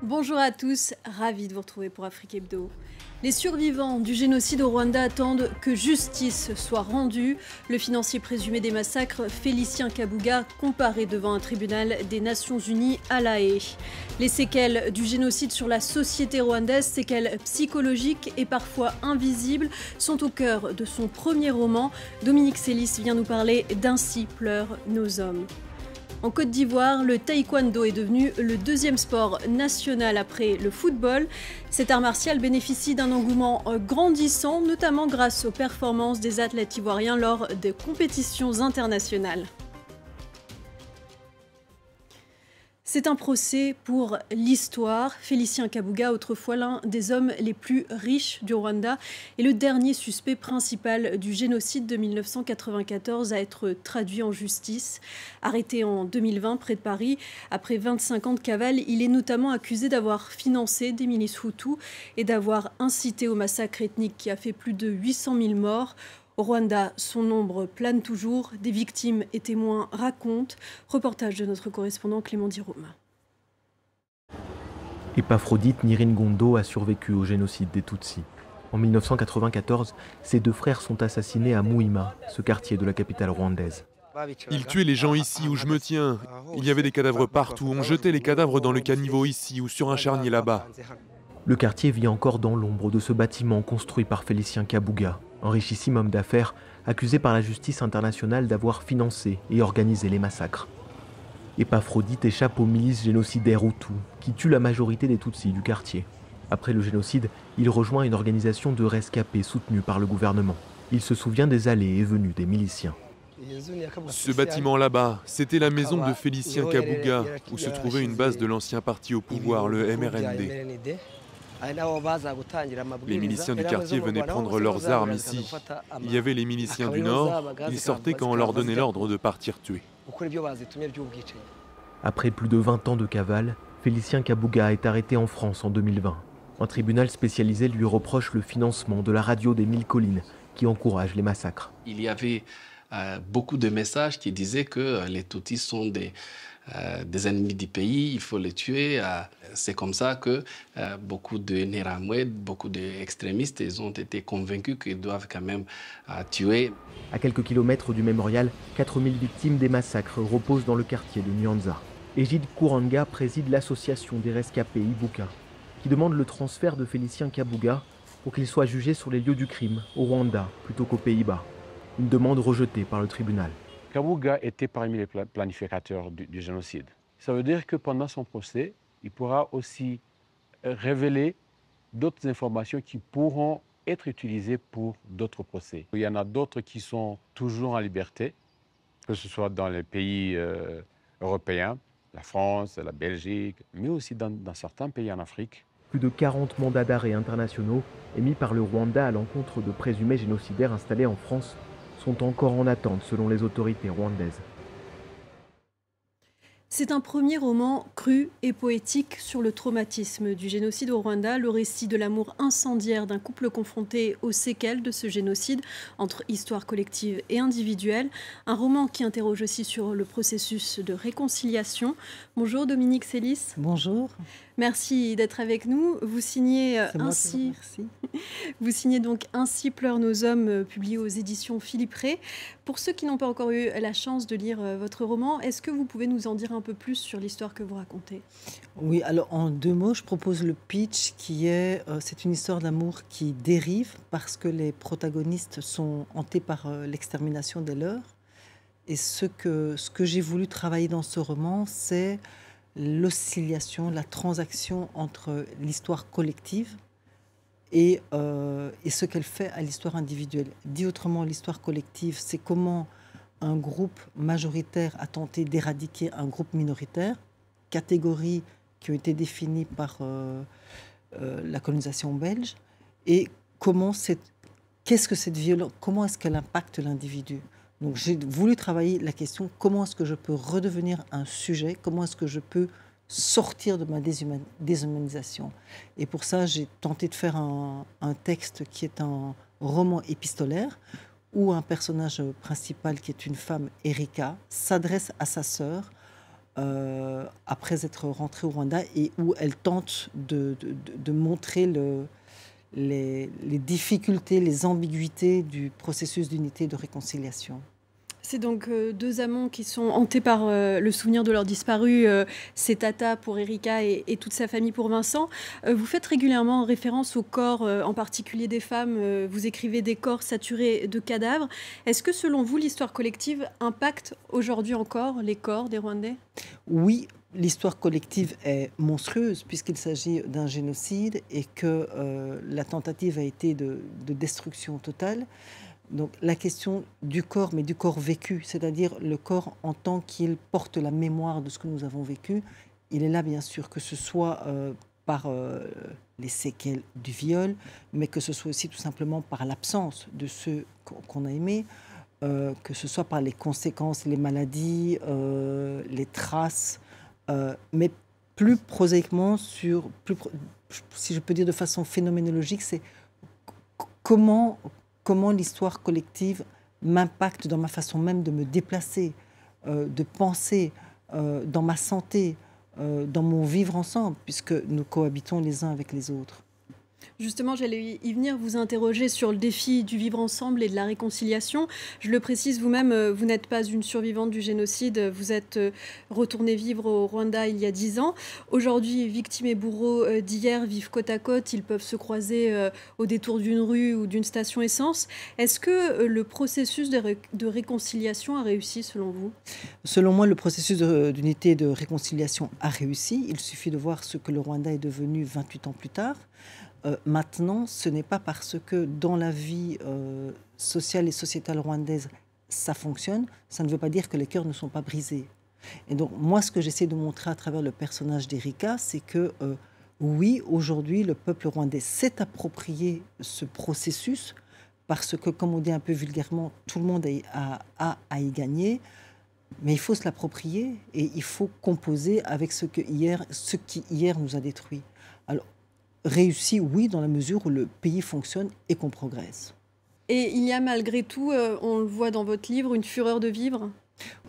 Bonjour à tous, ravi de vous retrouver pour Afrique Hebdo. Les survivants du génocide au Rwanda attendent que justice soit rendue. Le financier présumé des massacres, Félicien Kabuga, comparé devant un tribunal des Nations Unies à La Haye. Les séquelles du génocide sur la société rwandaise, séquelles psychologiques et parfois invisibles, sont au cœur de son premier roman. Dominique Sélis vient nous parler d'Ainsi pleurent nos hommes. En Côte d'Ivoire, le taekwondo est devenu le deuxième sport national après le football. Cet art martial bénéficie d'un engouement grandissant, notamment grâce aux performances des athlètes ivoiriens lors des compétitions internationales. C'est un procès pour l'histoire. Félicien Kabuga, autrefois l'un des hommes les plus riches du Rwanda, est le dernier suspect principal du génocide de 1994 à être traduit en justice. Arrêté en 2020 près de Paris, après 25 ans de cavale, il est notamment accusé d'avoir financé des milices Hutus et d'avoir incité au massacre ethnique qui a fait plus de 800 000 morts. Au Rwanda, son nombre plane toujours. Des victimes et témoins racontent. Reportage de notre correspondant Clément Dirome. Épaphrodite Niringondo a survécu au génocide des Tutsis. En 1994, ses deux frères sont assassinés à Muhima, ce quartier de la capitale rwandaise. Ils tuaient les gens ici où je me tiens. Il y avait des cadavres partout. On jetait les cadavres dans le caniveau ici ou sur un charnier là-bas. Le quartier vit encore dans l'ombre de ce bâtiment construit par Félicien Kabuga, un richissime homme d'affaires accusé par la justice internationale d'avoir financé et organisé les massacres. Épaphrodite échappe aux milices génocidaires Hutus qui tuent la majorité des Tutsis du quartier. Après le génocide, il rejoint une organisation de rescapés soutenue par le gouvernement. Il se souvient des allées et venues des miliciens. Ce bâtiment là-bas, c'était la maison de Félicien Kabuga, où se trouvait une base de l'ancien parti au pouvoir, le MRND. Les miliciens du quartier venaient prendre leurs armes ici. Il y avait les miliciens du Nord, ils sortaient quand on leur donnait l'ordre de partir tuer. Après plus de 20 ans de cavale, Félicien Kabuga est arrêté en France en 2020. Un tribunal spécialisé lui reproche le financement de la radio des Mille Collines qui encourage les massacres. Il y avait beaucoup de messages qui disaient que les Tutsis sont des ennemis du pays, il faut les tuer. C'est comme ça que beaucoup de Néramoued, beaucoup d'extrémistes, ils ont été convaincus qu'ils doivent quand même tuer. À quelques kilomètres du mémorial, 4000 victimes des massacres reposent dans le quartier de Nyanza. Egide Kouranga préside l'association des rescapés Ibuka, qui demande le transfert de Félicien Kabuga pour qu'il soit jugé sur les lieux du crime au Rwanda plutôt qu'aux Pays-Bas. Une demande rejetée par le tribunal. Kabuga était parmi les planificateurs du génocide. Ça veut dire que pendant son procès, il pourra aussi révéler d'autres informations qui pourront être utilisées pour d'autres procès. Il y en a d'autres qui sont toujours en liberté, que ce soit dans les pays européens, la France, la Belgique, mais aussi dans certains pays en Afrique. Plus de 40 mandats d'arrêt internationaux émis par le Rwanda à l'encontre de présumés génocidaires installés en France sont encore en attente selon les autorités rwandaises. C'est un premier roman cru et poétique sur le traumatisme du génocide au Rwanda, le récit de l'amour incendiaire d'un couple confronté aux séquelles de ce génocide entre histoire collective et individuelle. Un roman qui interroge aussi sur le processus de réconciliation. Bonjour Dominique Sélis. Bonjour. Merci d'être avec nous. Vous signez ainsi. Vous signez donc Ainsi pleurent nos hommes, publié aux éditions Philippe Ray. Pour ceux qui n'ont pas encore eu la chance de lire votre roman, est-ce que vous pouvez nous en dire un peu plus sur l'histoire que vous racontez? Oui, alors en deux mots, je propose le pitch qui est, c'est une histoire d'amour qui dérive parce que les protagonistes sont hantés par l'extermination des leurs. Et ce que j'ai voulu travailler dans ce roman, c'est l'oscillation, la transaction entre l'histoire collective et ce qu'elle fait à l'histoire individuelle. Dit autrement, l'histoire collective, c'est comment un groupe majoritaire a tenté d'éradiquer un groupe minoritaire, catégories qui ont été définies par la colonisation belge, et qu'est-ce que cette violence, comment est-ce qu'elle impacte l'individu. Donc j'ai voulu travailler la question, comment est-ce que je peux redevenir un sujet, comment est-ce que je peux sortir de ma déshumanisation. Et pour ça, j'ai tenté de faire un texte qui est un roman épistolaire, où un personnage principal, qui est une femme, Erika, s'adresse à sa sœur après être rentrée au Rwanda et où elle tente de montrer les difficultés, les ambiguïtés du processus d'unité et de réconciliation. C'est donc deux amants qui sont hantés par le souvenir de leurs disparus. C'est Tata pour Erika et toute sa famille pour Vincent. Vous faites régulièrement référence aux corps, en particulier des femmes. Vous écrivez des corps saturés de cadavres. Est-ce que selon vous, l'histoire collective impacte aujourd'hui encore les corps des Rwandais ? Oui, l'histoire collective est monstrueuse puisqu'il s'agit d'un génocide et que la tentative a été de destruction totale. Donc la question du corps, mais du corps vécu, c'est-à-dire le corps en tant qu'il porte la mémoire de ce que nous avons vécu, il est là bien sûr, que ce soit par les séquelles du viol, mais que ce soit aussi tout simplement par l'absence de ceux qu'on a aimés, que ce soit par les conséquences, les maladies, les traces, mais plus prosaïquement, si je peux dire de façon phénoménologique, c'est comment l'histoire collective m'impacte dans ma façon même de me déplacer, de penser, dans ma santé, dans mon vivre ensemble, puisque nous cohabitons les uns avec les autres. Justement, j'allais y venir, vous interroger sur le défi du vivre ensemble et de la réconciliation. Je le précise, vous-même, vous n'êtes pas une survivante du génocide. Vous êtes retournée vivre au Rwanda il y a 10 ans. Aujourd'hui, victimes et bourreaux d'hier vivent côte à côte. Ils peuvent se croiser au détour d'une rue ou d'une station essence. Est-ce que le processus de réconciliation a réussi, selon vous ? Selon moi, le processus d'unité et de réconciliation a réussi. Il suffit de voir ce que le Rwanda est devenu 28 ans plus tard. Maintenant, ce n'est pas parce que dans la vie sociale et sociétale rwandaise, ça fonctionne, ça ne veut pas dire que les cœurs ne sont pas brisés. Et donc, moi, ce que j'essaie de montrer à travers le personnage d'Erika, c'est que, oui, aujourd'hui, le peuple rwandais s'est approprié ce processus parce que, comme on dit un peu vulgairement, tout le monde a à y gagner, mais il faut se l'approprier et il faut composer avec ce qui hier nous a détruits. Alors, réussi, oui, dans la mesure où le pays fonctionne et qu'on progresse. Et il y a malgré tout, on le voit dans votre livre, une fureur de vivre ?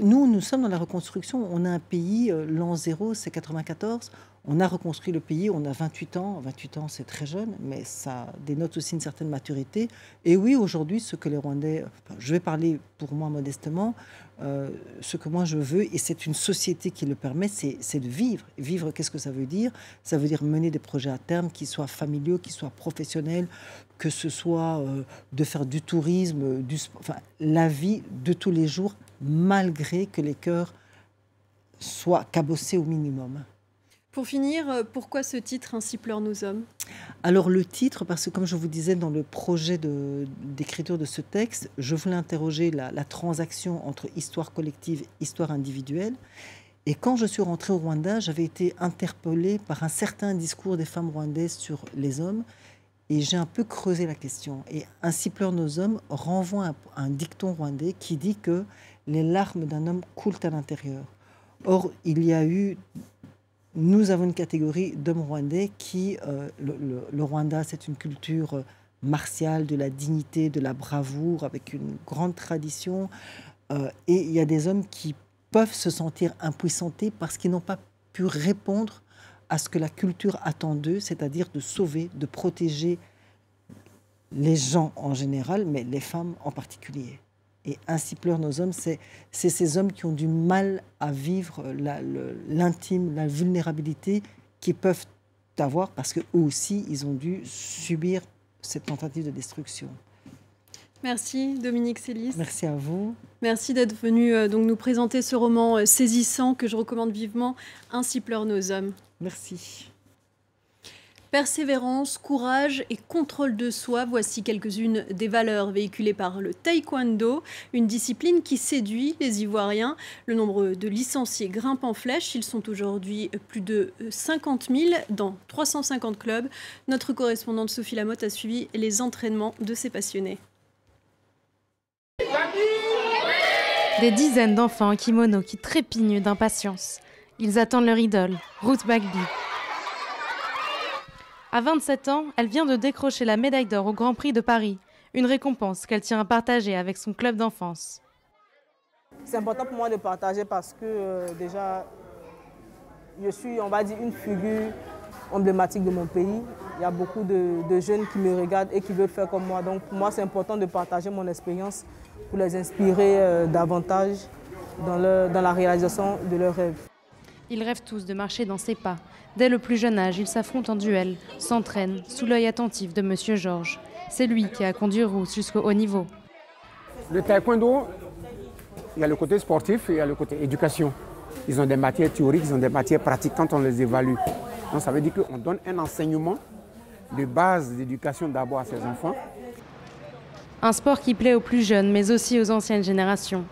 Nous sommes dans la reconstruction. On a un pays, l'an 0, c'est 94. On a reconstruit le pays, on a 28 ans. 28 ans, c'est très jeune, mais ça dénote aussi une certaine maturité. Et oui, aujourd'hui, ce que les Rwandais... je vais parler pour moi modestement. Ce que moi je veux, et c'est une société qui le permet, c'est de vivre. Vivre, qu'est-ce que ça veut dire ? Ça veut dire mener des projets à terme qui soient familiaux, qui soient professionnels, que ce soit de faire du tourisme, du sport, enfin, la vie de tous les jours, malgré que les cœurs soient cabossés au minimum. Pour finir, pourquoi ce titre « Ainsi pleurent nos hommes » ? Alors le titre, parce que comme je vous disais dans le projet d'écriture de ce texte, je voulais interroger la transaction entre histoire collective et histoire individuelle. Et quand je suis rentrée au Rwanda, j'avais été interpellée par un certain discours des femmes rwandaises sur les hommes. Et j'ai un peu creusé la question. Et « Ainsi pleurent nos hommes » renvoie à un dicton rwandais qui dit que les larmes d'un homme coulent à l'intérieur. Or, nous avons une catégorie d'hommes rwandais qui... le Rwanda, c'est une culture martiale, de la dignité, de la bravoure, avec une grande tradition. Et il y a des hommes qui peuvent se sentir impuissantés parce qu'ils n'ont pas pu répondre à ce que la culture attend d'eux, c'est-à-dire de sauver, de protéger les gens en général, mais les femmes en particulier. Et ainsi pleurent nos hommes, c'est ces hommes qui ont du mal à vivre l'intime, la vulnérabilité qu'ils peuvent avoir parce qu'eux aussi, ils ont dû subir cette tentative de destruction. Merci Dominique Sélis. Merci à vous. Merci d'être venu donc nous présenter ce roman saisissant que je recommande vivement, Ainsi pleurent nos hommes. Merci. Persévérance, courage et contrôle de soi, voici quelques-unes des valeurs véhiculées par le taekwondo, une discipline qui séduit les Ivoiriens. Le nombre de licenciés grimpe en flèche, ils sont aujourd'hui plus de 50 000 dans 350 clubs. Notre correspondante Sophie Lamotte a suivi les entraînements de ces passionnés. Des dizaines d'enfants en kimono qui trépignent d'impatience. Ils attendent leur idole, Ruth Bagby. À 27 ans, elle vient de décrocher la médaille d'or au Grand Prix de Paris, une récompense qu'elle tient à partager avec son club d'enfance. C'est important pour moi de partager parce que déjà, Je suis, on va dire, une figure emblématique de mon pays. Il y a beaucoup de jeunes qui me regardent et qui veulent faire comme moi. Donc pour moi, c'est important de partager mon expérience pour les inspirer davantage dans la réalisation de leurs rêves. Ils rêvent tous de marcher dans ses pas. Dès le plus jeune âge, ils s'affrontent en duel, s'entraînent, sous l'œil attentif de Monsieur Georges. C'est lui qui a conduit Rousse jusqu'au haut niveau. Le taekwondo, il y a le côté sportif et il y a le côté éducation. Ils ont des matières théoriques, ils ont des matières pratiques quand on les évalue. Donc ça veut dire qu'on donne un enseignement de base d'éducation d'abord à ses enfants. Un sport qui plaît aux plus jeunes, mais aussi aux anciennes générations.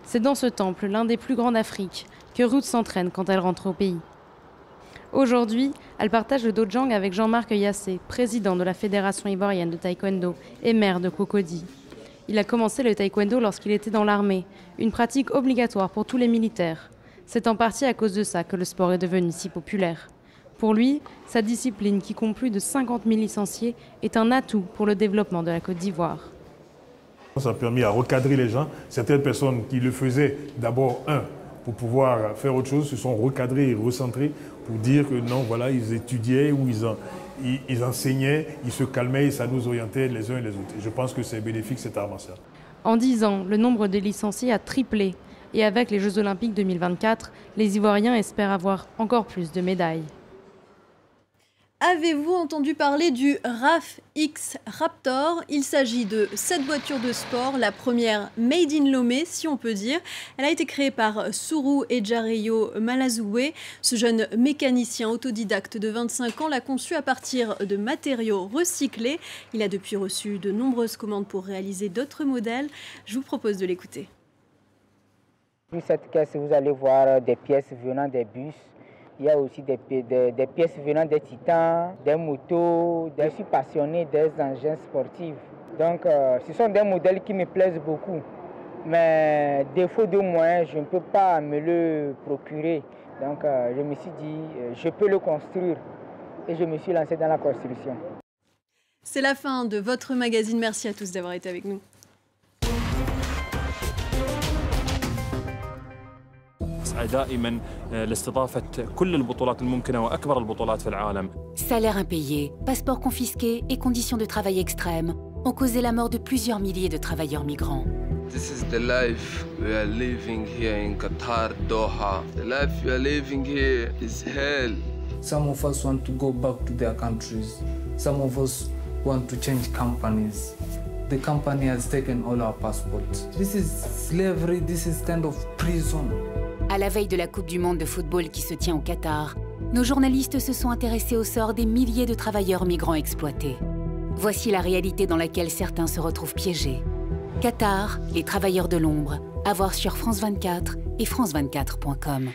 C'est dans ce temple, l'un des plus grands d'Afrique, que Ruth s'entraîne quand elle rentre au pays. Aujourd'hui, elle partage le dojang avec Jean-Marc Yassé, président de la Fédération ivoirienne de taekwondo et maire de Cocody. Il a commencé le taekwondo lorsqu'il était dans l'armée, une pratique obligatoire pour tous les militaires. C'est en partie à cause de ça que le sport est devenu si populaire. Pour lui, sa discipline, qui compte plus de 50 000 licenciés, est un atout pour le développement de la Côte d'Ivoire. Ça a permis à recadrer les gens. Certaines personnes qui le faisaient d'abord, pour pouvoir faire autre chose, se sont recadrés et recentrés pour dire que non, voilà, ils étudiaient ou ils enseignaient, ils se calmaient et ça nous orientait les uns et les autres. Et je pense que c'est bénéfique cet art martial. En 10 ans, le nombre de licenciés a triplé. Et avec les Jeux Olympiques 2024, les Ivoiriens espèrent avoir encore plus de médailles. Avez-vous entendu parler du RAF X Raptor? Il s'agit de cette voiture de sport, la première made in Lomé, si on peut dire. Elle a été créée par Sourou Ejareyo Malazoué. Ce jeune mécanicien autodidacte de 25 ans l'a conçue à partir de matériaux recyclés. Il a depuis reçu de nombreuses commandes pour réaliser d'autres modèles. Je vous propose de l'écouter. Dans cette caisse, vous allez voir des pièces venant des bus. Il y a aussi des pièces venant des titans, des motos. Je suis passionné des engins sportifs. Donc, ce sont des modèles qui me plaisent beaucoup. Mais défaut de moyens, je ne peux pas me le procurer. Donc, je me suis dit, je peux le construire. Et je me suis lancé dans la construction. C'est la fin de votre magazine. Merci à tous d'avoir été avec nous. دائما لاستضافة كل البطولات الممكنة وأكبر البطولات في العالم. Salaires impayés, passeports confisqués et conditions de travail extrêmes ont causé la mort de plusieurs milliers de travailleurs migrants. This is the life we are living here in Qatar, Doha. The life we are living here is hell. Some of us want to go back to their countries. Some of us want to change companies. The company has taken all our passports. This is slavery, this is kind of prison. À la veille de la Coupe du Monde de football qui se tient au Qatar, nos journalistes se sont intéressés au sort des milliers de travailleurs migrants exploités. Voici la réalité dans laquelle certains se retrouvent piégés. Qatar, les travailleurs de l'ombre, à voir sur France 24 et France24.com.